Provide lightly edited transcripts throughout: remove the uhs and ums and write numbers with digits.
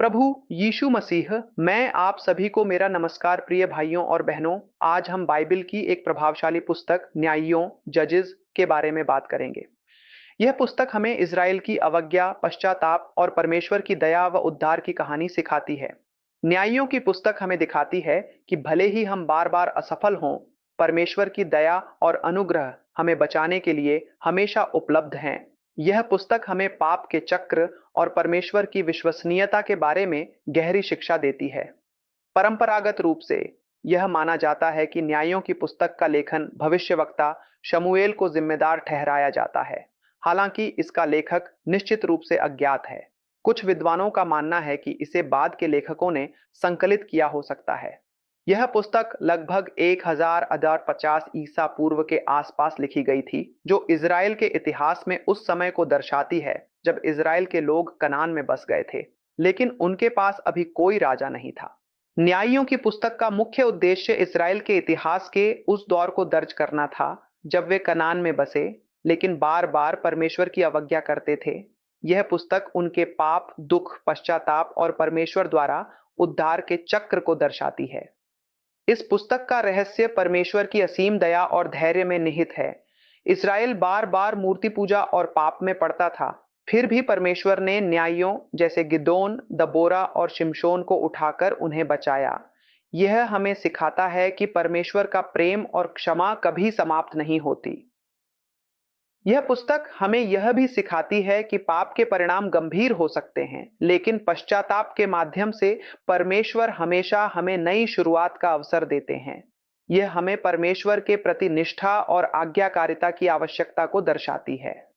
प्रभु यीशु मसीह, मैं आप सभी को मेरा नमस्कार प्रिय भाइयों और बहनों। आज हम बाइबल की एक प्रभावशाली पुस्तक न्यायियों जजेस के बारे में बात करेंगे। यह पुस्तक हमें इज़राइल की अवज्ञा, पश्चाताप और परमेश्वर की दया व उद्धार की कहानी सिखाती है। न्यायियों की पुस्तक हमें दिखाती है कि भले ही हम बार-बार असफल हों, परमेश्वर की दया और अनुग्रह हमें बचाने के लिए हमेशा उपलब्ध हैं। यह पुस्तक हमें पाप के चक्र और परमेश्वर की विश्वसनीयता के बारे में गहरी शिक्षा देती है। परंपरागत रूप से यह माना जाता है कि न्यायों की पुस्तक का लेखन भविष्यवक्ता शमूएल को जिम्मेदार ठहराया जाता है। हालांकि इसका लेखक निश्चित रूप से अज्ञात है। कुछ विद्वानों का मानना है कि इसे बाद के लेखकों ने संकलित किया हो सकता है। यह पुस्तक लगभग 1050 ईसा पूर्व के आसपास लिखी गई थी, जो इज़राइल के इतिहास में उस समय को दर्शाती है जब इज़राइल के लोग कनान में बस गए थे, लेकिन उनके पास अभी कोई राजा नहीं था। न्यायियों की पुस्तक का मुख्य उद्देश्य इज़राइल के इतिहास के उस दौर को दर्ज करना था जब वे कनान में बसे, लेकिन बार-बार परमेश्वर की अवज्ञा करते थे। यह पुस्तक उनके पाप, दुख, पश्चाताप और परमेश्वर द्वारा उद्धार के चक्र को दर्शाती है। इस पुस्तक का रहस्य परमेश्वर की असीम दया और धैर्य में निहित है। इज़राइल बार-बार मूर्ति पूजा और पाप में पड़ता था, फिर भी परमेश्वर ने न्यायियों जैसे गिदोन, दबोरा और शिमशोन को उठाकर उन्हें बचाया। यह हमें सिखाता है कि परमेश्वर का प्रेम और क्षमा कभी समाप्त नहीं होती। यह पुस्तक हमें यह भी सिखाती है कि पाप के परिणाम गंभीर हो सकते हैं, लेकिन पश्चाताप के माध्यम से परमेश्वर हमेशा हमें नई शुरुआत का अवसर देते हैं। यह हमें परमेश्वर के प्रति निष्ठा और आज्ञाकारिता की आवश्यकता को दर्शाती है।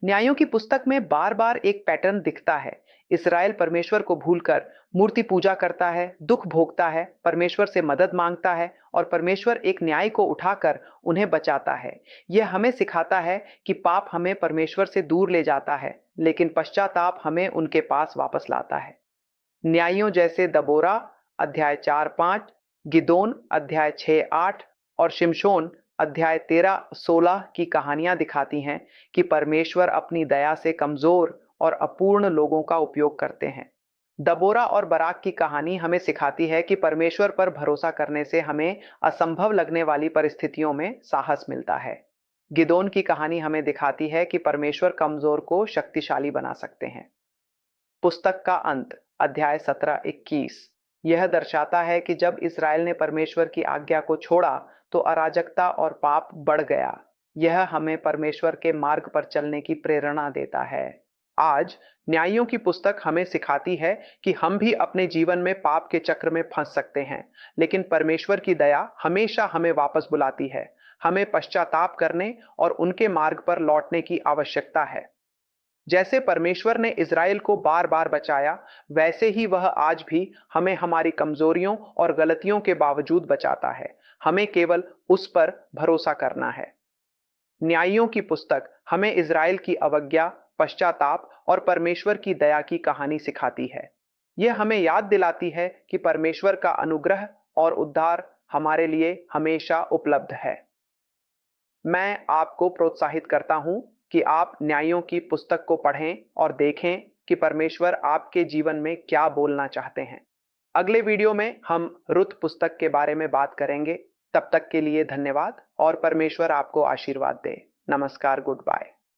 न्यायों की पुस्तक में बार-बार एक पैटर्न दिखता है। इस्राएल परमेश्वर को भूलकर मूर्ति पूजा करता है, दुख भोगता है, परमेश्वर से मदद मांगता है और परमेश्वर एक न्याय को उठाकर उन्हें बचाता है। यह हमें सिखाता है कि पाप हमें परमेश्वर से दूर ले जाता है, लेकिन पश्चाताप हमें उनके पास वापस लाता है। न्यायियों जैसे दबोरा अध्याय 4-5, गिदोन अध्याय 6-8 और शिमशोन अध्याय 13-16 की कहानियां दिखाती हैं कि परमेश्वर अपनी दया से कमजोर और अपूर्ण लोगों का उपयोग करते हैं। दबोरा और बराक की कहानी हमें सिखाती है कि परमेश्वर पर भरोसा करने से हमें असंभव लगने वाली परिस्थितियों में साहस मिलता है। गिदोन की कहानी हमें दिखाती है कि परमेश्वर कमजोर को शक्तिशाली बना सकते हैं। पुस्तक का अंत अध्याय 17-21 यह दर्शाता है कि जब इस्राएल ने परमेश्वर की आज्ञा को छोड़ा तो अराजकता और पाप बढ़ गया। यह हमें परमेश्वर के मार्ग पर चलने की प्रेरणा देता है। आज न्यायियों की पुस्तक हमें सिखाती है कि हम भी अपने जीवन में पाप के चक्र में फंस सकते हैं, लेकिन परमेश्वर की दया हमेशा हमें वापस बुलाती है। हमें पश्चाताप करने और उनके मार्ग पर लौटने की आवश्यकता है। जैसे परमेश्वर ने इज़राइल को बार-बार बचाया, वैसे ही वह आज भी हमें हमारी कमजोरियों और गलतियों के बावजूद बचाता है। हमें केवल उस पर भरोसा करना है। न्यायियों की पुस्तक हमें इज़राइल की अवज्ञा, पश्चाताप और परमेश्वर की दया की कहानी सिखाती है। यह हमें याद दिलाती है कि परमेश्वर का अनुग्रह और उद्धार हमारे लिए हमेशा उपलब्ध है। मैं आपको प्रोत्साहित करता हूं कि आप न्यायों की पुस्तक को पढ़ें और देखें कि परमेश्वर आपके जीवन में क्या बोलना चाहते हैं। अगले वीडियो में हम रुत पुस्तक के बारे में बात करेंगे। तब तक के लिए धन्यवाद और परमेश्वर आपको आशीर्वाद दे। नमस्कार, गुड बाय।